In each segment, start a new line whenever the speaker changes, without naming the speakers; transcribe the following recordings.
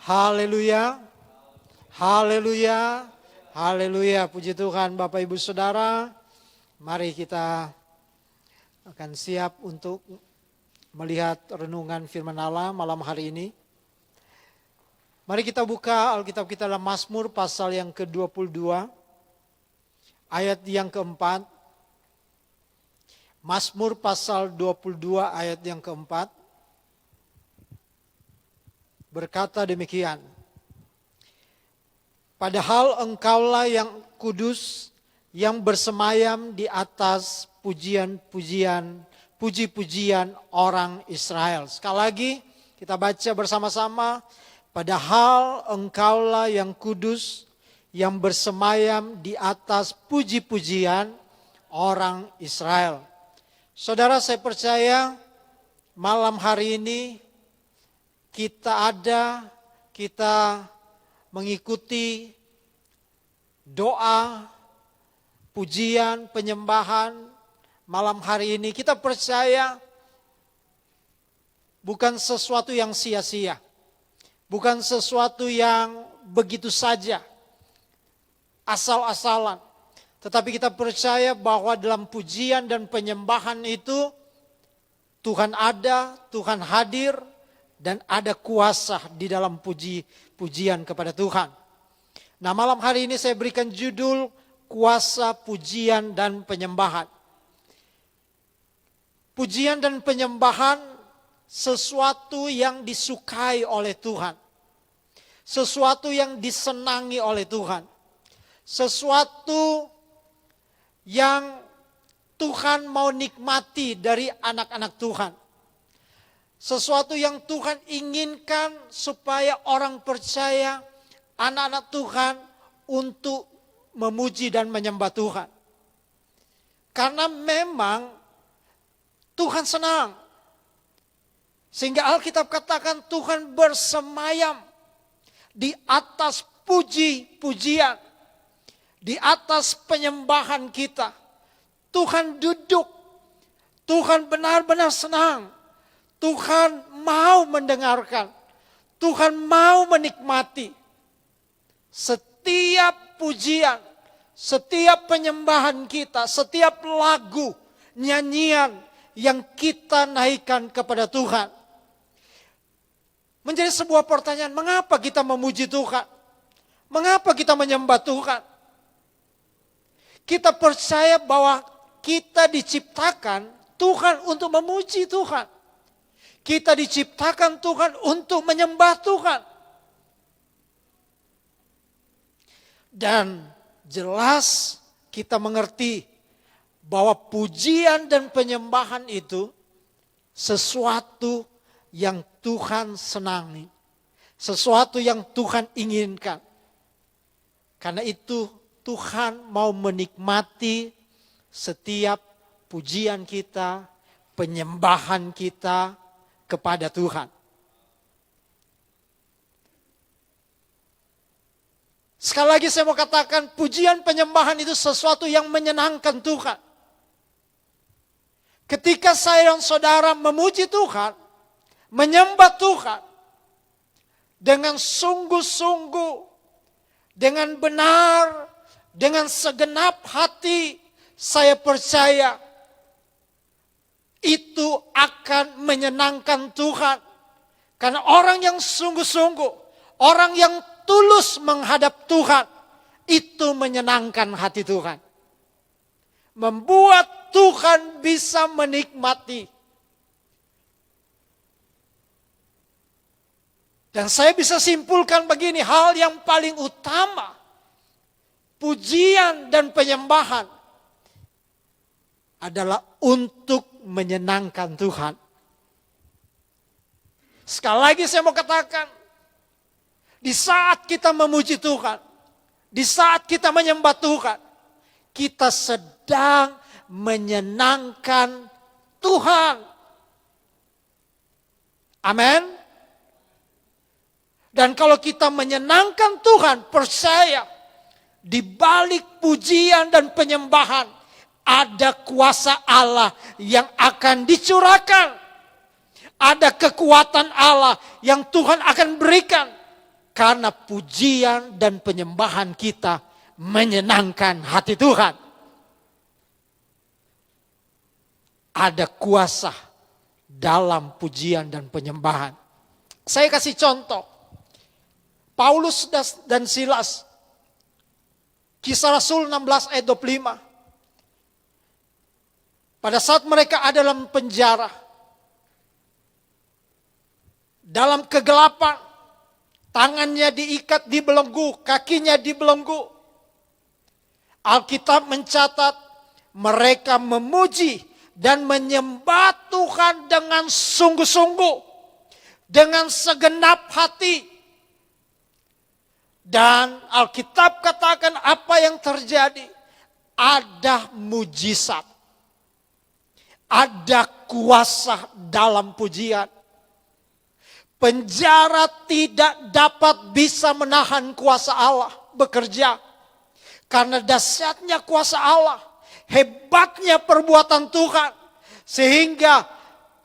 Haleluya, haleluya, haleluya. Puji Tuhan Bapak Ibu Saudara. Mari kita akan siap untuk melihat renungan firman Allah malam hari ini. Mari kita buka Alkitab kita dalam Mazmur pasal yang ke-22, ayat yang keempat. Mazmur pasal 22 ayat yang keempat. Berkata demikian, padahal engkaulah yang kudus, yang bersemayam di atas puji-pujian orang Israel. Sekali lagi kita baca bersama-sama, padahal engkaulah yang kudus, yang bersemayam di atas puji-pujian orang Israel. Saudara, saya percaya malam hari ini kita mengikuti doa, pujian, penyembahan malam hari ini. Kita percaya bukan sesuatu yang sia-sia, bukan sesuatu yang begitu saja, asal-asalan. Tetapi kita percaya bahwa dalam pujian dan penyembahan itu Tuhan ada, Tuhan hadir, dan ada kuasa di dalam pujian kepada Tuhan. Nah, malam hari ini saya berikan judul kuasa pujian dan penyembahan. Pujian dan penyembahan sesuatu yang disukai oleh Tuhan. Sesuatu yang disenangi oleh Tuhan. Sesuatu yang Tuhan mau nikmati dari anak-anak Tuhan. Sesuatu yang Tuhan inginkan supaya orang percaya, anak-anak Tuhan untuk memuji dan menyembah Tuhan. Karena memang Tuhan senang. Sehingga Alkitab katakan Tuhan bersemayam di atas puji-pujian, di atas penyembahan kita. Tuhan duduk, Tuhan benar-benar senang. Tuhan mau mendengarkan, Tuhan mau menikmati setiap pujian, setiap penyembahan kita, setiap lagu, nyanyian yang kita naikkan kepada Tuhan. Menjadi sebuah pertanyaan, mengapa kita memuji Tuhan? Mengapa kita menyembah Tuhan? Kita percaya bahwa kita diciptakan Tuhan untuk memuji Tuhan. Kita diciptakan Tuhan untuk menyembah Tuhan. Dan jelas kita mengerti bahwa pujian dan penyembahan itu sesuatu yang Tuhan senangi. Sesuatu yang Tuhan inginkan. Karena itu Tuhan mau menikmati setiap pujian kita, penyembahan kita kepada Tuhan. Sekali lagi saya mau katakan, pujian penyembahan itu sesuatu yang menyenangkan Tuhan. Ketika saya dan saudara memuji Tuhan, menyembah Tuhan dengan sungguh-sungguh, dengan benar, dengan segenap hati, saya percaya itu akan menyenangkan Tuhan. Karena orang yang sungguh-sungguh, orang yang tulus menghadap Tuhan, itu menyenangkan hati Tuhan. Membuat Tuhan bisa menikmati. Dan saya bisa simpulkan begini, hal yang paling utama, pujian dan penyembahan adalah untuk menyenangkan Tuhan. Sekali lagi saya mau katakan, di saat kita memuji Tuhan, di saat kita menyembah Tuhan, kita sedang menyenangkan Tuhan. Amin. Dan kalau kita menyenangkan Tuhan, percaya di balik pujian dan penyembahan ada kuasa Allah yang akan dicurahkan. Ada kekuatan Allah yang Tuhan akan berikan Karena pujian dan penyembahan kita menyenangkan hati Tuhan. Ada kuasa dalam pujian dan penyembahan. Saya kasih contoh. Paulus dan Silas. Kisah Rasul 16 ayat 25. Pada saat mereka ada dalam penjara. Dalam kegelapan. Tangannya diikat, dibelenggu, kakinya dibelenggu. Alkitab mencatat mereka memuji dan menyembah Tuhan dengan sungguh-sungguh. Dengan segenap hati. Dan Alkitab katakan apa yang terjadi. Ada mujizat. Ada kuasa dalam pujian. Penjara tidak dapat bisa menahan kuasa Allah bekerja. Karena dahsyatnya kuasa Allah. Hebatnya perbuatan Tuhan. Sehingga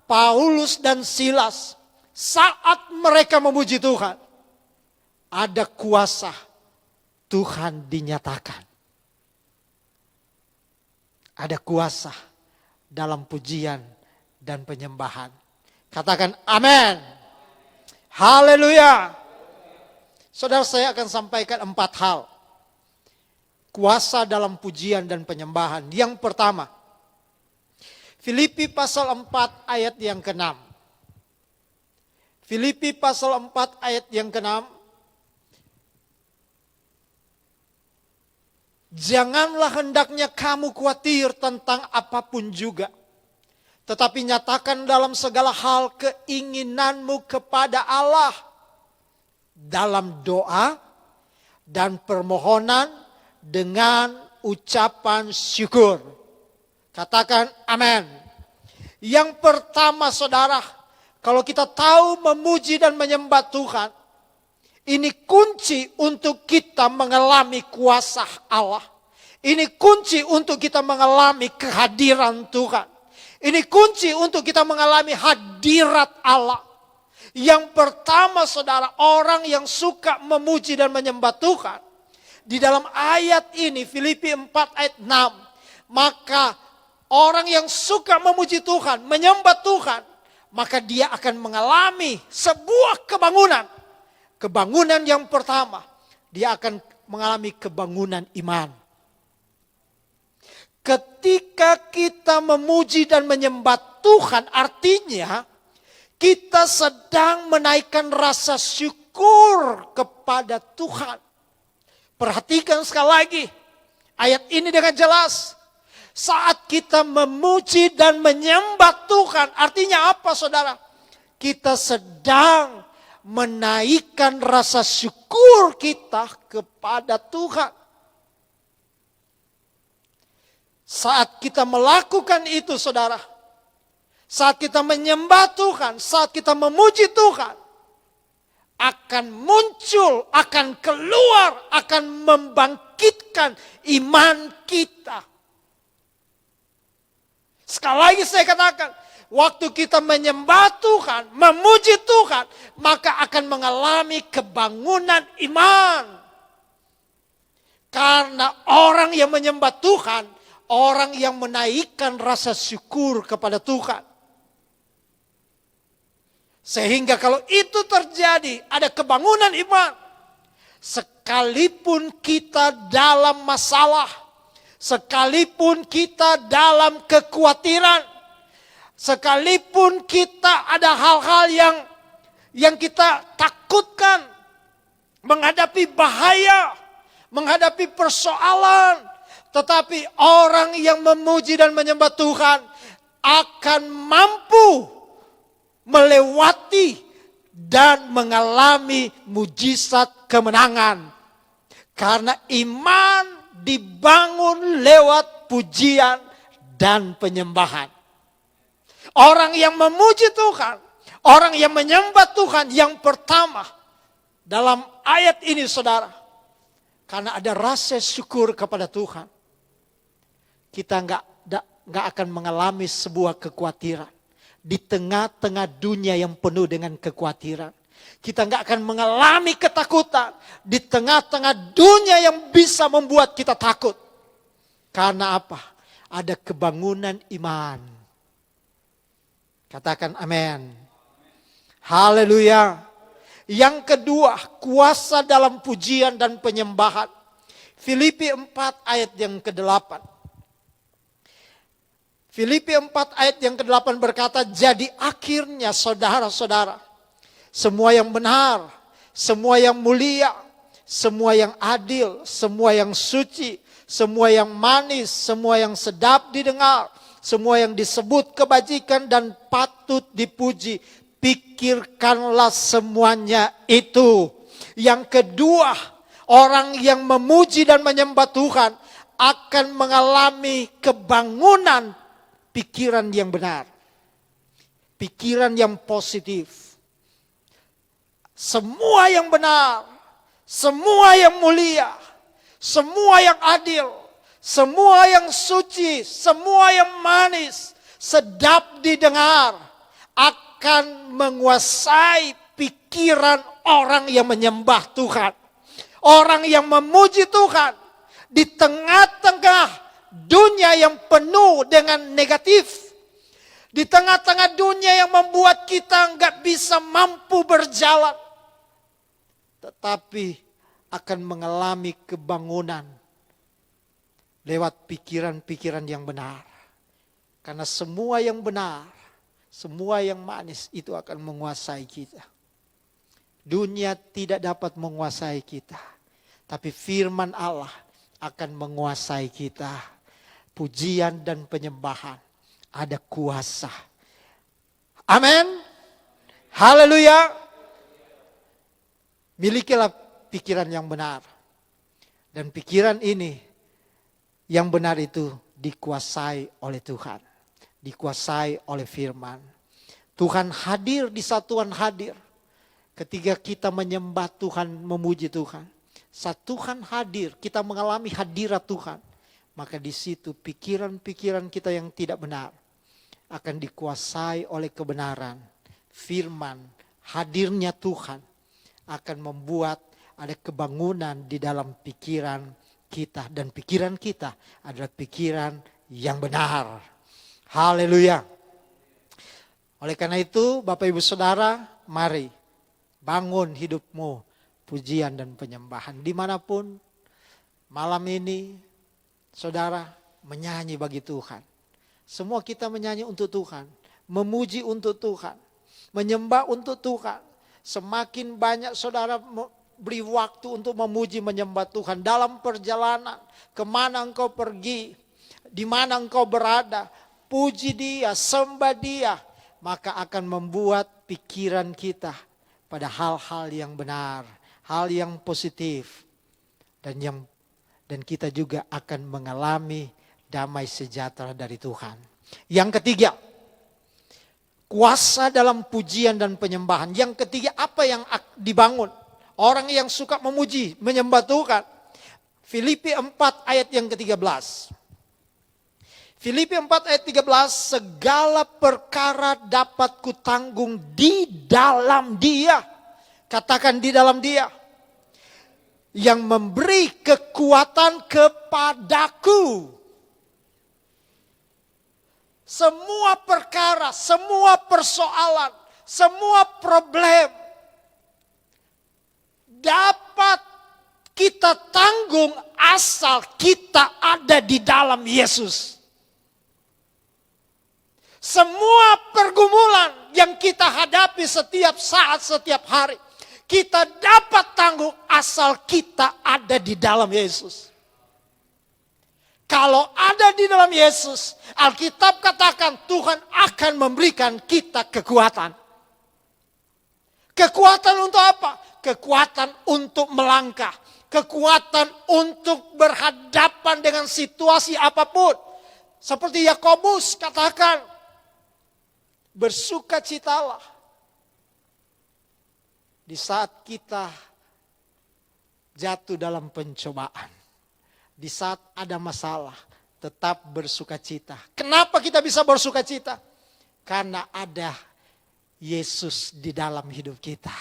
Paulus dan Silas saat mereka memuji Tuhan. Ada kuasa Tuhan dinyatakan. Ada kuasa dalam pujian dan penyembahan. Katakan amin. Haleluya. Saudara, saya akan sampaikan 4 hal. Kuasa dalam pujian dan penyembahan. Yang pertama, Filipi pasal 4 ayat yang ke-6. Filipi pasal 4 ayat yang ke-6. Janganlah hendaknya kamu khawatir tentang apapun juga. Tetapi nyatakan dalam segala hal keinginanmu kepada Allah. Dalam doa dan permohonan dengan ucapan syukur. Katakan amin. Yang pertama saudara, kalau kita tahu memuji dan menyembah Tuhan, ini kunci untuk kita mengalami kuasa Allah. Ini kunci untuk kita mengalami kehadiran Tuhan. Ini kunci untuk kita mengalami hadirat Allah. Yang pertama saudara, orang yang suka memuji dan menyembah Tuhan. Di dalam ayat ini, Filipi 4 ayat 6. Maka orang yang suka memuji Tuhan, menyembah Tuhan. Maka dia akan mengalami sebuah kebangunan. Kebangunan yang pertama, dia akan mengalami kebangunan iman. Ketika kita memuji dan menyembah Tuhan, artinya kita sedang menaikkan rasa syukur kepada Tuhan. Perhatikan sekali lagi, ayat ini dengan jelas. Saat kita memuji dan menyembah Tuhan, artinya apa saudara? Kita sedang menaikkan rasa syukur kita kepada Tuhan. Saat kita melakukan itu saudara, saat kita menyembah Tuhan, saat kita memuji Tuhan, akan muncul, akan keluar, akan membangkitkan iman kita. Sekali lagi saya katakan, waktu kita menyembah Tuhan, memuji Tuhan, maka akan mengalami kebangunan iman. Karena orang yang menyembah Tuhan, orang yang menaikkan rasa syukur kepada Tuhan. Sehingga kalau itu terjadi, ada kebangunan iman. Sekalipun kita dalam masalah, sekalipun kita dalam kekhawatiran, sekalipun kita ada hal-hal yang kita takutkan, menghadapi bahaya, menghadapi persoalan, tetapi orang yang memuji dan menyembah Tuhan akan mampu melewati dan mengalami mujizat kemenangan. Karena iman dibangun lewat pujian dan penyembahan. Orang yang memuji Tuhan, orang yang menyembah Tuhan yang pertama dalam ayat ini saudara, karena ada rasa syukur kepada Tuhan, kita nggak akan mengalami sebuah kekhawatiran. Di tengah-tengah dunia yang penuh dengan kekhawatiran. Kita nggak akan mengalami ketakutan di tengah-tengah dunia yang bisa membuat kita takut. Karena apa? Ada kebangunan iman. Katakan amin. Haleluya. Yang kedua, kuasa dalam pujian dan penyembahan. Filipi 4 ayat yang ke-8. Filipi 4 ayat yang ke-8 berkata, jadi akhirnya saudara-saudara, semua yang benar, semua yang mulia, semua yang adil, semua yang suci, semua yang manis, semua yang sedap didengar, semua yang disebut kebajikan dan patut dipuji, pikirkanlah semuanya itu. Yang kedua, orang yang memuji dan menyembah Tuhan akan mengalami kebangunan pikiran yang benar. Pikiran yang positif. Semua yang benar, semua yang mulia, semua yang adil, semua yang suci, semua yang manis, sedap didengar, akan menguasai pikiran orang yang menyembah Tuhan. Orang yang memuji Tuhan di tengah-tengah dunia yang penuh dengan negatif. Di tengah-tengah dunia yang membuat kita nggak bisa mampu berjalan. Tetapi akan mengalami kebangunan lewat pikiran-pikiran yang benar. Karena semua yang benar, semua yang manis itu akan menguasai kita. Dunia tidak dapat menguasai kita. Tapi firman Allah akan menguasai kita. Pujian dan penyembahan. Ada kuasa. Amin. Haleluya. Milikilah pikiran yang benar. Dan pikiran ini yang benar itu dikuasai oleh Tuhan. Dikuasai oleh firman. Tuhan hadir di satuan hadir. Ketika kita menyembah Tuhan, memuji Tuhan. Saat Tuhan hadir, kita mengalami hadirat Tuhan. Maka di situ pikiran-pikiran kita yang tidak benar akan dikuasai oleh kebenaran. Firman, hadirnya Tuhan akan membuat ada kebangunan di dalam pikiran kita. Dan pikiran kita adalah pikiran yang benar. Haleluya. Oleh karena itu Bapak Ibu Saudara, mari bangun hidupmu pujian dan penyembahan. Dimanapun malam ini saudara menyanyi bagi Tuhan. Semua kita menyanyi untuk Tuhan. Memuji untuk Tuhan. Menyembah untuk Tuhan. Semakin banyak saudara beri waktu untuk memuji menyembah Tuhan. Dalam perjalanan, kemana engkau pergi, di mana engkau berada, puji Dia, sembah Dia. Maka akan membuat pikiran kita pada hal-hal yang benar, hal yang positif. Dan kita juga akan mengalami damai sejahtera dari Tuhan. Yang ketiga, kuasa dalam pujian dan penyembahan. Yang ketiga, apa yang dibangun? Orang yang suka memuji, menyembah Tuhan. Filipi 4 ayat yang ke-13. Filipi 4 ayat 13, segala perkara dapat kutanggung di dalam Dia. Katakan di dalam Dia. Yang memberi kekuatan kepadaku. Semua perkara, semua persoalan, semua problem dapat kita tanggung asal kita ada di dalam Yesus. Semua pergumulan yang kita hadapi setiap saat, setiap hari, kita dapat tanggung asal kita ada di dalam Yesus. Kalau ada di dalam Yesus, Alkitab katakan Tuhan akan memberikan kita kekuatan. Kekuatan untuk apa? Kekuatan untuk melangkah. Kekuatan untuk berhadapan dengan situasi apapun. Seperti Yakobus katakan, bersukacitalah di saat kita jatuh dalam pencobaan. Di saat ada masalah, tetap bersukacita. Kenapa kita bisa bersukacita? Karena ada Yesus di dalam hidup kita.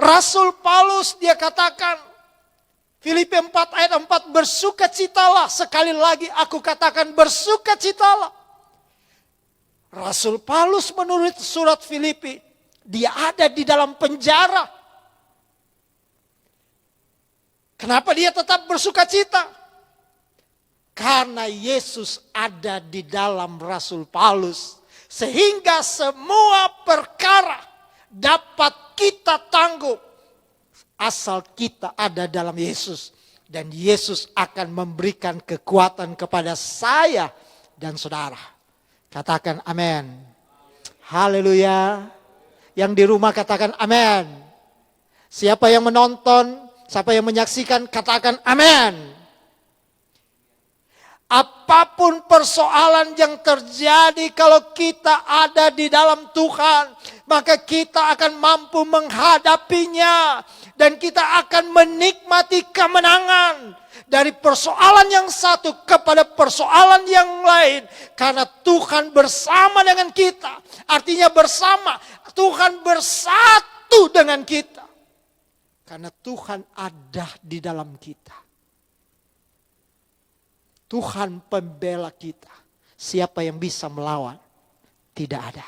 Rasul Paulus dia katakan, Filipi 4 ayat 4, bersukacitalah. Sekali lagi aku katakan bersukacitalah. Rasul Paulus menurut surat Filipi, dia ada di dalam penjara. Kenapa dia tetap bersukacita? Karena Yesus ada di dalam Rasul Paulus. Sehingga semua perkara dapat kita tangguh. Asal kita ada dalam Yesus. Dan Yesus akan memberikan kekuatan kepada saya dan saudara. Katakan amin. Haleluya. Yang di rumah katakan amin. Siapa yang menonton, siapa yang menyaksikan, katakan amin. Apapun persoalan yang terjadi, kalau kita ada di dalam Tuhan, maka kita akan mampu menghadapinya. Dan kita akan menikmati kemenangan. Dari persoalan yang satu kepada persoalan yang lain. Karena Tuhan bersama dengan kita. Artinya bersama. Tuhan bersatu dengan kita. Karena Tuhan ada di dalam kita. Tuhan pembela kita. Siapa yang bisa melawan? Tidak ada.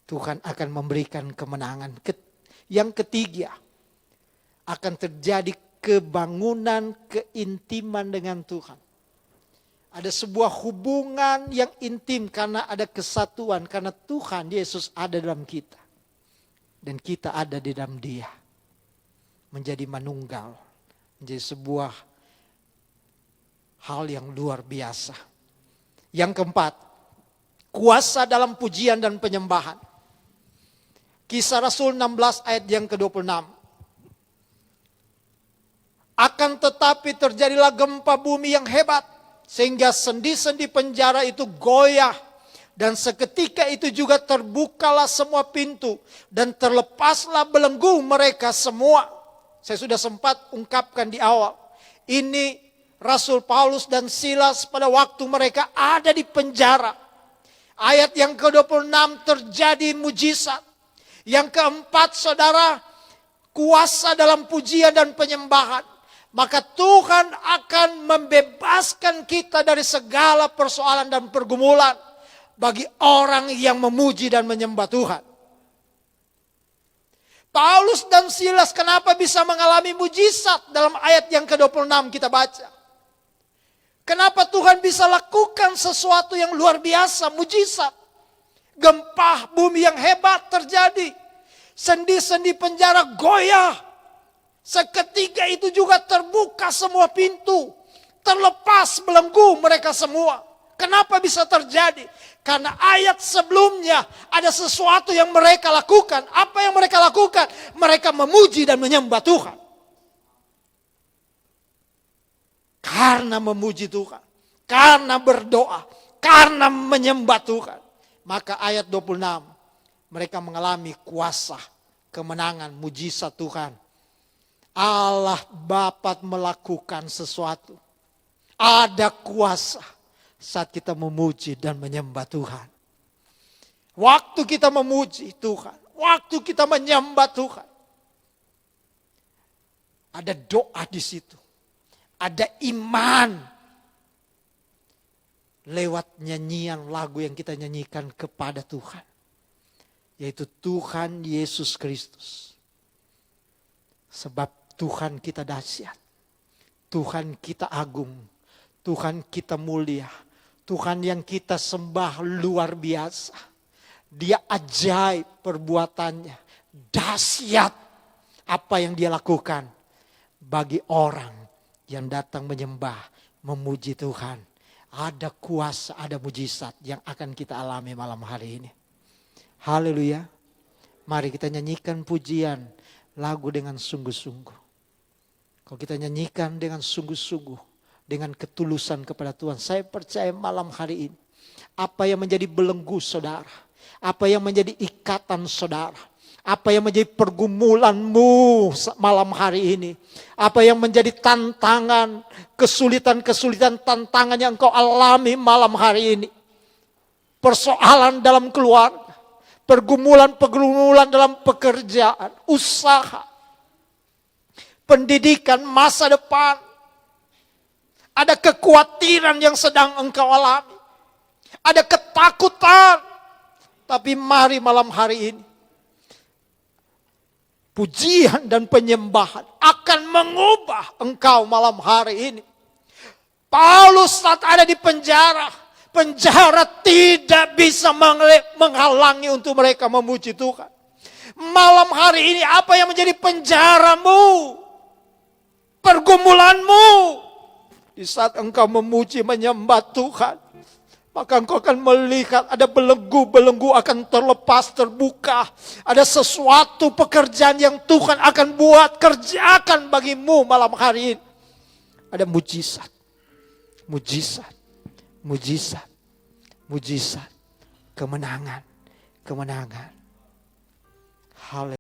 Tuhan akan memberikan kemenangan. Yang ketiga, akan terjadi kebangunan keintiman dengan Tuhan. Ada sebuah hubungan yang intim karena ada kesatuan. Karena Tuhan Yesus ada dalam kita. Dan kita ada di dalam Dia. Menjadi manunggal. Menjadi sebuah hal yang luar biasa. Yang keempat, kuasa dalam pujian dan penyembahan. Kisah Rasul 16 ayat yang ke-26. Akan tetapi terjadilah gempa bumi yang hebat. Sehingga sendi-sendi penjara itu goyah. Dan seketika itu juga terbukalah semua pintu. Dan terlepaslah belenggu mereka semua. Saya sudah sempat ungkapkan di awal. Ini Rasul Paulus dan Silas pada waktu mereka ada di penjara. Ayat yang ke-26 terjadi mujizat. Yang keempat saudara, kuasa dalam pujian dan penyembahan. Maka Tuhan akan membebaskan kita dari segala persoalan dan pergumulan. Bagi orang yang memuji dan menyembah Tuhan. Paulus dan Silas kenapa bisa mengalami mujizat dalam ayat yang ke-26 kita baca. Kenapa Tuhan bisa lakukan sesuatu yang luar biasa, mujizat. Gempa bumi yang hebat terjadi. Sendi-sendi penjara goyah. Seketika itu juga terbuka semua pintu. Terlepas belenggu mereka semua. Kenapa bisa terjadi? Karena ayat sebelumnya ada sesuatu yang mereka lakukan. Apa yang mereka lakukan? Mereka memuji dan menyembah Tuhan. Karena memuji Tuhan. Karena berdoa. Karena menyembah Tuhan. Maka ayat 26. Mereka mengalami kuasa, kemenangan, mujizat Tuhan. Allah Bapa melakukan sesuatu. Ada kuasa saat kita memuji dan menyembah Tuhan. Waktu kita memuji Tuhan. Waktu kita menyembah Tuhan. Ada doa di situ. Ada iman. Lewat nyanyian lagu yang kita nyanyikan kepada Tuhan. Yaitu Tuhan Yesus Kristus. Sebab Tuhan kita dahsyat. Tuhan kita agung. Tuhan kita mulia. Tuhan yang kita sembah luar biasa. Dia ajaib perbuatannya. Dahsyat apa yang dia lakukan. Bagi orang yang datang menyembah, memuji Tuhan. Ada kuasa, ada mujizat yang akan kita alami malam hari ini. Haleluya. Mari kita nyanyikan pujian lagu dengan sungguh-sungguh. Kalau kita nyanyikan dengan sungguh-sungguh, dengan ketulusan kepada Tuhan, saya percaya malam hari ini, apa yang menjadi belenggu saudara, apa yang menjadi ikatan saudara, apa yang menjadi pergumulanmu malam hari ini, apa yang menjadi tantangan, kesulitan-kesulitan, tantangan yang kau alami malam hari ini, persoalan dalam keluarga, pergumulan-pergumulan dalam pekerjaan, usaha, pendidikan, masa depan. Ada kekhawatiran yang sedang engkau alami. Ada ketakutan. Tapi mari malam hari ini, pujian dan penyembahan akan mengubah engkau malam hari ini. Paulus saat ada di penjara, penjara tidak bisa menghalangi untuk mereka memuji Tuhan. Malam hari ini apa yang menjadi penjaramu? Pergumulanmu. Di saat engkau memuji menyembah Tuhan, maka engkau akan melihat ada belenggu-belenggu akan terlepas, terbuka. Ada sesuatu pekerjaan yang Tuhan akan buat, kerjakan bagimu malam hari ini. Ada mujizat. Mujizat, mujizat, mujizat, kemenangan, kemenangan. Haleluya.